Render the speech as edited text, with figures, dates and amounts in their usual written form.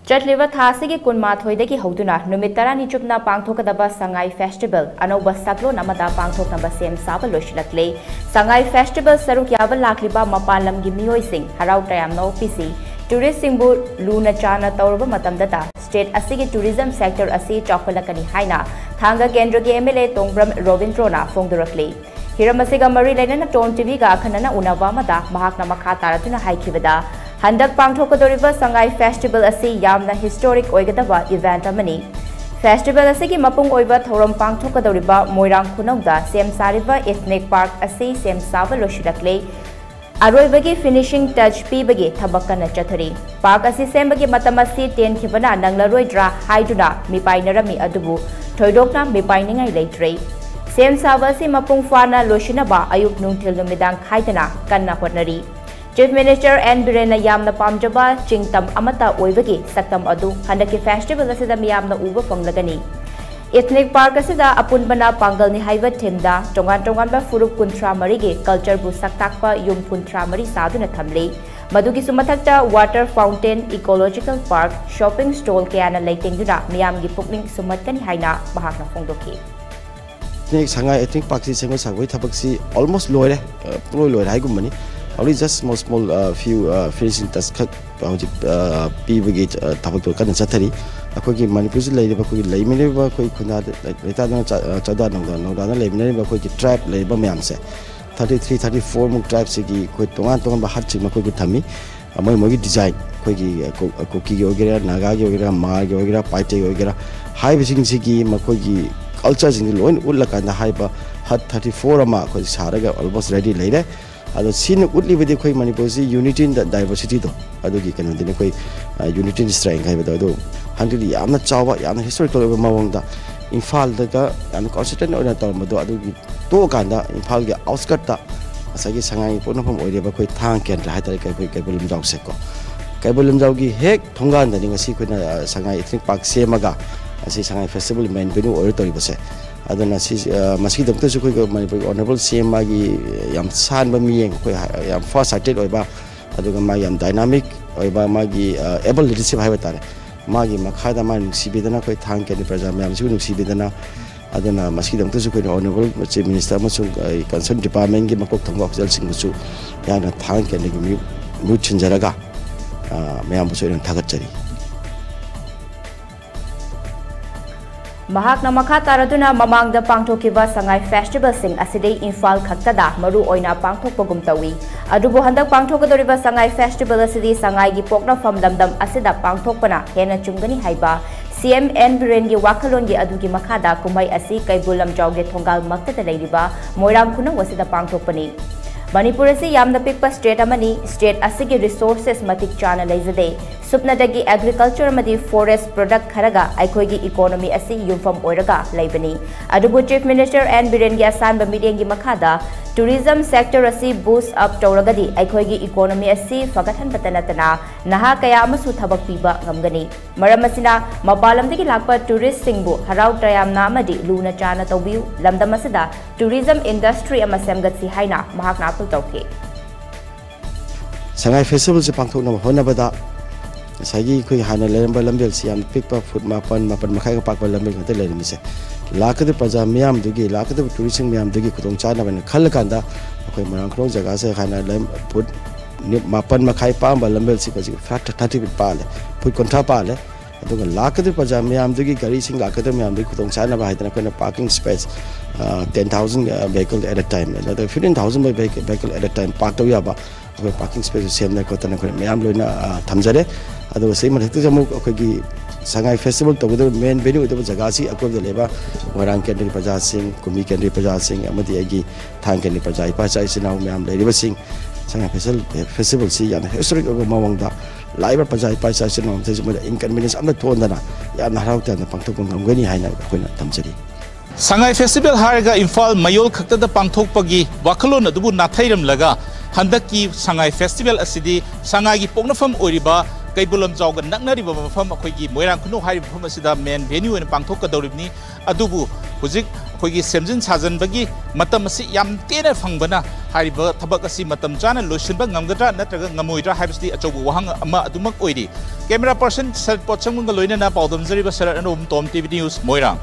Chatliva Thasigi Kunmathoi Hoduna, Numitara Chupna Pangthokadaba Sangai Festival, Anoba Saklo Namada Pangthoknaba Sem Saba Leptri, Sangai Festival Sarukyaba Lakliba Mapalam Gimio Sing, Harau Tayam no PC, Tourist Singbu Luna Chana Taurba Matamdata, State Asigi Tourism Sector Asi Chokolakani Haina, Thanga Kendra MLA Tongbram Rovintrona Fongdurakli. Hiramasiga Mari Lena TOMTV Kanana Unavamada, Mahakna Makataratuna Haikivada. Handak Pangthokadoriba Sangai Festival asi yamna historic oigadaba event amani. Festival asigi mapung oiba thoram pangthokadoriba Moirang Khunongda Sem Sariba Ethnic Park asi Sem Saba Leptri. Aroibagi finishing touch pibagi thabakana chathari. Park asi sembagi matamasi ten khibana nanglaroidra haiduna mipainarami adubu thoidokna mipainingai leitri. Sem Saba si mapung fana loshinaba ayuk nungthil numidang khaidana kanna hotnari. Chief Minister N. Birena Yamna Pamjaba Chingtam Amata Oivagi Saktam Adu Handaki Festival Asida Miyamna Uba Fanglagani. Ethnic Park Asida Apunbana Pangalni Haiva Timda Tongan Furup Kuntra Marigi Culture Bu Saktakpa Yum Kuntra Mari Saduna Thamli Madugi Sumatakta Water Fountain Ecological Park Shopping Stall Kayana Laitingduna Miyamgi Pukning Sumatkani Haina Mahakna Fongdoki. Sangai Ethnic Park si Sem Saba Leptri almost lower Haigumani. Only just small few finishing tasks P-Brigade Tabak Kan Satari, a quickie Manipuri lady, but quick layman, quick Kunad, Chada, Nodana, layman, quick trap, labor mamse. 33, 34 more tribes, quick Tongan Bahachi, Makutami, a Mogi design, quickie cookie yogera, Naga yogera, Mar yogera, Pite yogera, high visiting Siki, Makogi, cultures in the loin, Ulak and the hyper, had 34 a mark, because Haraga almost ready later. Ado sin utli with the Manipuri unity in the diversity do. Ado you can unity in strength. I do. Until the Yamna Chawa, Yana historical over Mawanga, in Faldaga, and concentrate on a Talmado, Ado Toganda, in Palga, Auscata, as I guess Sangai, Ponapum, or the Quay tank and Hataka Kabulim Dog Seco. Kabulim Dogi, Heck, Tonganda, in a sequence Sangai Ethnic Park Semaga, as a Sangai Festival, man, Benu or Toribose. I don't know, Mosquito Manipuri Honorable Sem Magi Yam San Bami, Yam Farsighted or Adogama Yam Dynamic or Magi able leadership habitat. Magi Makadaman, Sibidana, Tank and the President, Sibidana, I don't know, Mosquito Honorable Chief Minister, Concerned Department, Gimakok Tangok, Elsingusu, Yana Tank and the Muchin Jaraga, Mayambusu and Tagatari. Mahakna Makataraduna Mamangda Pangthokiba Sangai Festival Sing Aside Infal Khaktada Maru Oina Pangthokpagum Tawi Adubu Handak Pangthokadoriba Sangai Festival Aside Sangai gi Pokna Fam Lamdam Asida Pangthokpana Hena Chungani Haiba CM N. Birengi Wakalongi Adugi Makada Kumai Asi Kaibulam Jauge Thongal Maktata Leiriba Moirang Khunong Wasida Pangthokpani Manipuri si Yamna Pikpa State Amani State Asigi Resources Matik Chana Laizade Supnadagi Agriculture Madi Forest Product Kharaga Aikoigi Economy Asi Yumfam Oiraga Laibani Adubu Chief Minister N. Birengi Asan Bamidiangi Makada Tourism Sector Asi Boost Up Tauragadi Aikoigi Economy Asi Fagatan Patanatana Naha Kayamasu Thabak Piba Ngamgani Maramasina Mapalamdagi Lakpa Tourist Singbu Harau Trayamna Madi Luna Chana Taubiu Lamdamasida Tourism Industry Amasemgat Si Haina Mahakna Tauke Sangai Festival se Pangthokna Honabada Sagi Kui Hana Lemba Lambel Siam Pipa Foot Mapan Makai Pakwa Lambel Telemise Laka the Paza Miam Dugi, Laka the tourism Miam Dugi Kutong China and Kalakanda, Maranko Jagasa Hana Lem put Mapan Makai Pamba Lambel Sicos Factor 30 with Pale, put Contrapale, and took a Laka the Paza Miam Dugi, Garising Laka the Miam Dugi Kutong China by a parking space 10,000 vehicles at a time, another 15,000 vehicle at a time, parked Yaba, parking space, same like Miam Luna Tamzare, other same Jamu Sangai Festival to the main venue with Jagasi, Akov the Leva, Warang Kendri Pajasing, Kumi Kendri Pajasing, Amadiagi, Tank and Pajai Pajai, now Miam Lady Sing, Sangai Festival See and Historic of Mawanga, Live Pajai Pajai, with inconvenience on the Tondana, Yanahauta and the Pangtokong Gani Haina, Tamsari. Sangai Festival Haraga Infal Mayol Kakta the Pangtokpagi, Wakalon Adubu Natairam Laga, Handaki Sangai Festival Asidi, Sangai Pognafam Oriba, Kaibulam Jaugan Naknariba Mafam Akoigi, Moirang Kuno Hari Pumasida men venue and Pangtoka Doribni, Adubu, Huzik, ꯑꯩꯈꯣꯏꯒꯤ ꯁꯦꯝꯖꯤꯟ ꯁꯥꯖꯤꯟꯕꯒꯤ ꯃꯇꯝ ꯑꯁꯤ ꯌꯥꯝ ꯇꯦꯟꯅ ꯐꯪꯕꯅ ꯍꯥꯏꯔꯤꯕ ꯊꯕꯛ ꯑꯁꯤ ꯃꯇꯝ ꯆꯥꯅ ꯂꯣꯏꯁꯤꯟꯕ ꯉꯝꯒꯗ꯭ꯔꯥ ꯅꯠꯇ꯭ꯔꯒ ꯉꯝꯃꯣꯏꯗ꯭ꯔꯥ ꯍꯥꯏꯕꯁꯤꯗꯤ ꯑꯆꯧꯕ ꯋꯥꯍꯪ ꯑꯃ ꯑꯗꯨꯃꯛ ꯑꯣꯏꯔꯤ꯫ ꯀꯦꯃꯦꯔꯥ ꯄꯔꯁꯟ ꯁꯔꯠ ꯄꯣꯠꯁꯪꯒ ꯂꯣꯏꯅꯅ ꯄꯥꯎꯗꯝꯖꯔꯤꯕ ꯁꯔꯠ ꯑꯅꯧꯕ ꯇꯣꯝ ꯇꯤꯚꯤ ꯅ꯭ꯌꯨꯁ ꯃꯣꯏꯔꯥꯡ꯫